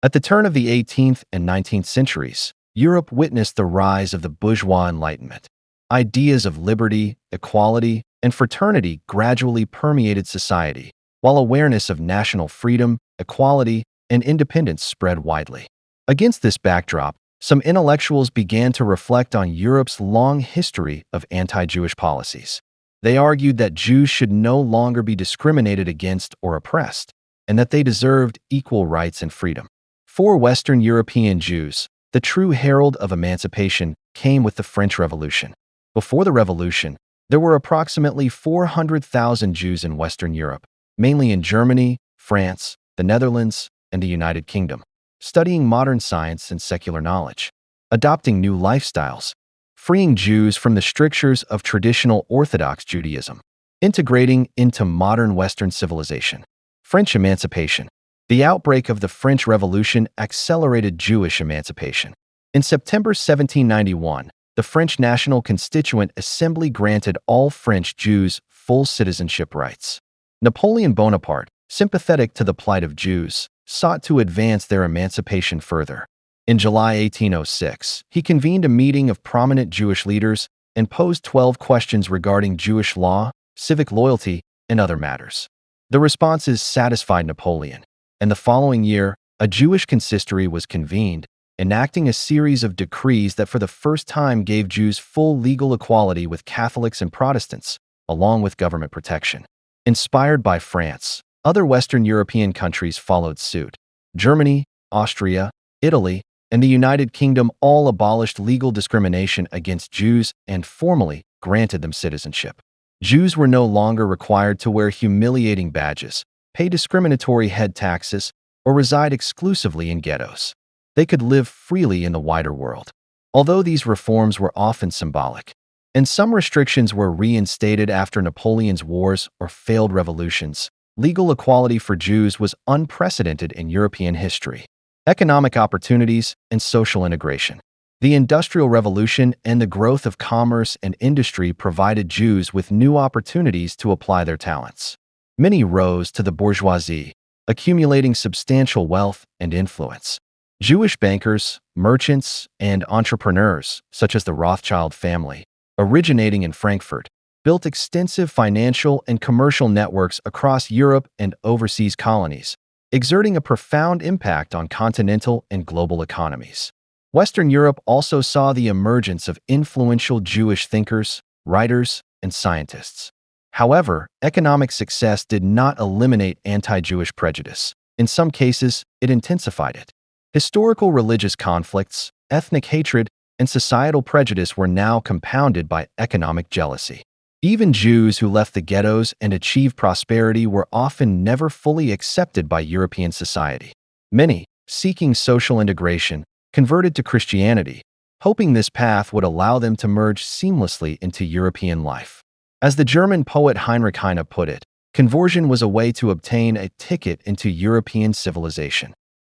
At the turn of the 18th and 19th centuries, Europe witnessed the rise of the bourgeois Enlightenment. Ideas of liberty, equality, and fraternity gradually permeated society, while awareness of national freedom, equality, and independence spread widely. Against this backdrop, some intellectuals began to reflect on Europe's long history of anti-Jewish policies. They argued that Jews should no longer be discriminated against or oppressed, and that they deserved equal rights and freedom. For Western European Jews, the true herald of emancipation came with the French Revolution. Before the Revolution, there were approximately 400,000 Jews in Western Europe, mainly in Germany, France, the Netherlands, and the United Kingdom, studying modern science and secular knowledge, adopting new lifestyles, freeing Jews from the strictures of traditional Orthodox Judaism, integrating into modern Western civilization. French emancipation. The outbreak of the French Revolution accelerated Jewish emancipation. In September 1791, the French National Constituent Assembly granted all French Jews full citizenship rights. Napoleon Bonaparte, sympathetic to the plight of Jews, sought to advance their emancipation further. In July 1806, he convened a meeting of prominent Jewish leaders and posed 12 questions regarding Jewish law, civic loyalty, and other matters. The responses satisfied Napoleon, and the following year, a Jewish consistory was convened, enacting a series of decrees that for the first time gave Jews full legal equality with Catholics and Protestants, along with government protection. Inspired by France, other Western European countries followed suit. Germany, Austria, Italy, and the United Kingdom all abolished legal discrimination against Jews and formally granted them citizenship. Jews were no longer required to wear humiliating badges, pay discriminatory head taxes, or reside exclusively in ghettos. They could live freely in the wider world. Although these reforms were often symbolic, and some restrictions were reinstated after Napoleon's wars or failed revolutions, legal equality for Jews was unprecedented in European history. Economic opportunities and social integration. The Industrial Revolution and the growth of commerce and industry provided Jews with new opportunities to apply their talents. Many rose to the bourgeoisie, accumulating substantial wealth and influence. Jewish bankers, merchants, and entrepreneurs, such as the Rothschild family, originating in Frankfurt, built extensive financial and commercial networks across Europe and overseas colonies, exerting a profound impact on continental and global economies. Western Europe also saw the emergence of influential Jewish thinkers, writers, and scientists. However, economic success did not eliminate anti-Jewish prejudice. In some cases, it intensified it. Historical religious conflicts, ethnic hatred, and societal prejudice were now compounded by economic jealousy. Even Jews who left the ghettos and achieved prosperity were often never fully accepted by European society. Many, seeking social integration, converted to Christianity, hoping this path would allow them to merge seamlessly into European life. As the German poet Heinrich Heine put it, conversion was a way to obtain a ticket into European civilization.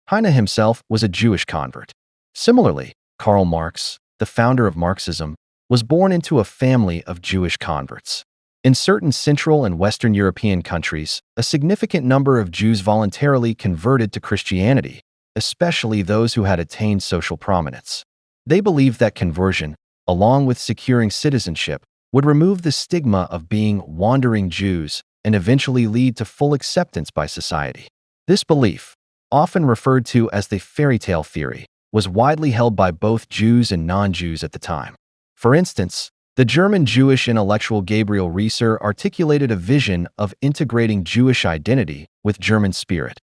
Heine himself was a Jewish convert. Similarly, Karl Marx, the founder of Marxism, was born into a family of Jewish converts. In certain Central and Western European countries, a significant number of Jews voluntarily converted to Christianity, especially those who had attained social prominence. They believed that conversion, along with securing citizenship, would remove the stigma of being wandering Jews and eventually lead to full acceptance by society. This belief, often referred to as the fairy tale theory, was widely held by both Jews and non-Jews at the time. For instance, the German Jewish intellectual Gabriel Reser articulated a vision of integrating Jewish identity with German spirit.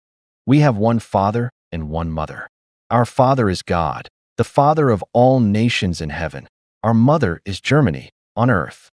We have one Father and one Mother. Our Father is God, the Father of all nations in heaven. Our Mother is Germany, on earth.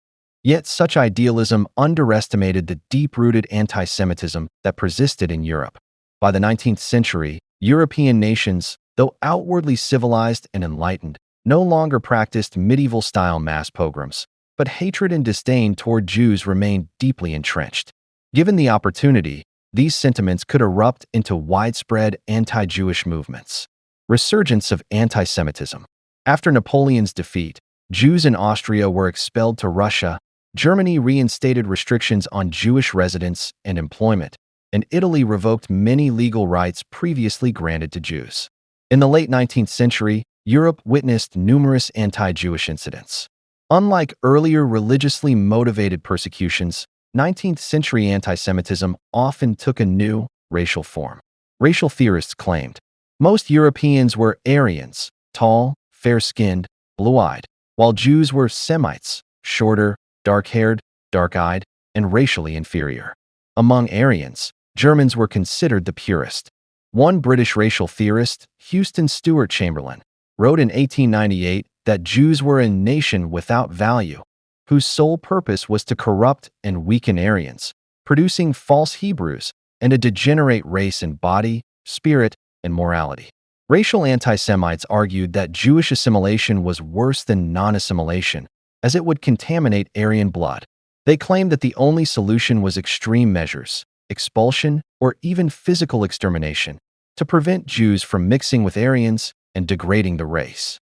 Yet such idealism underestimated the deep-rooted anti-Semitism that persisted in Europe. By the 19th century, European nations, though outwardly civilized and enlightened, no longer practiced medieval-style mass pogroms, but hatred and disdain toward Jews remained deeply entrenched. Given the opportunity, these sentiments could erupt into widespread anti-Jewish movements. Resurgence of anti-Semitism. After Napoleon's defeat, Jews in Austria were expelled to Russia. Germany reinstated restrictions on Jewish residence and employment, and Italy revoked many legal rights previously granted to Jews. In the late 19th century, Europe witnessed numerous anti-Jewish incidents. Unlike earlier religiously motivated persecutions, 19th century anti-Semitism often took a new, racial form. Racial theorists claimed most Europeans were Aryans, tall, fair-skinned, blue-eyed, while Jews were Semites, shorter, dark-haired, dark-eyed, and racially inferior. Among Aryans, Germans were considered the purest. One British racial theorist, Houston Stewart Chamberlain, wrote in 1898 that Jews were a nation without value, whose sole purpose was to corrupt and weaken Aryans, producing false Hebrews and a degenerate race in body, spirit, and morality. Racial anti-Semites argued that Jewish assimilation was worse than non-assimilation, as it would contaminate Aryan blood. They claimed that the only solution was extreme measures, expulsion, or even physical extermination, to prevent Jews from mixing with Aryans and degrading the race.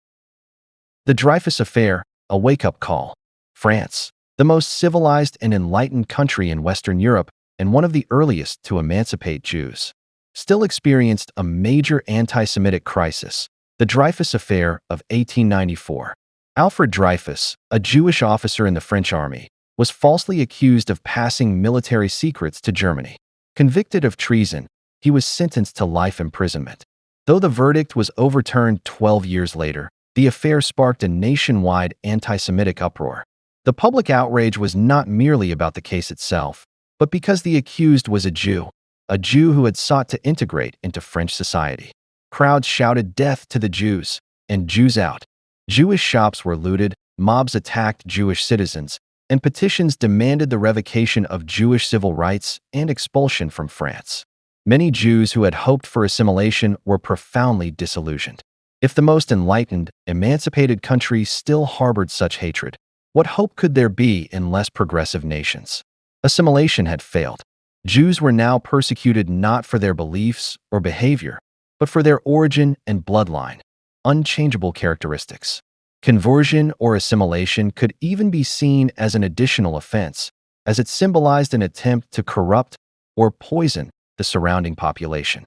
The Dreyfus Affair, a wake-up call. France, the most civilized and enlightened country in Western Europe and one of the earliest to emancipate Jews, still experienced a major anti-Semitic crisis, the Dreyfus Affair of 1894. Alfred Dreyfus, a Jewish officer in the French army, was falsely accused of passing military secrets to Germany. Convicted of treason, he was sentenced to life imprisonment. Though the verdict was overturned 12 years later, the affair sparked a nationwide anti-Semitic uproar. The public outrage was not merely about the case itself, but because the accused was a Jew who had sought to integrate into French society. Crowds shouted "Death to the Jews" and "Jews out." Jewish shops were looted, mobs attacked Jewish citizens, and petitions demanded the revocation of Jewish civil rights and expulsion from France. Many Jews who had hoped for assimilation were profoundly disillusioned. If the most enlightened, emancipated country still harbored such hatred, what hope could there be in less progressive nations? Assimilation had failed. Jews were now persecuted not for their beliefs or behavior, but for their origin and bloodline, unchangeable characteristics. Conversion or assimilation could even be seen as an additional offense, as it symbolized an attempt to corrupt or poison the surrounding population.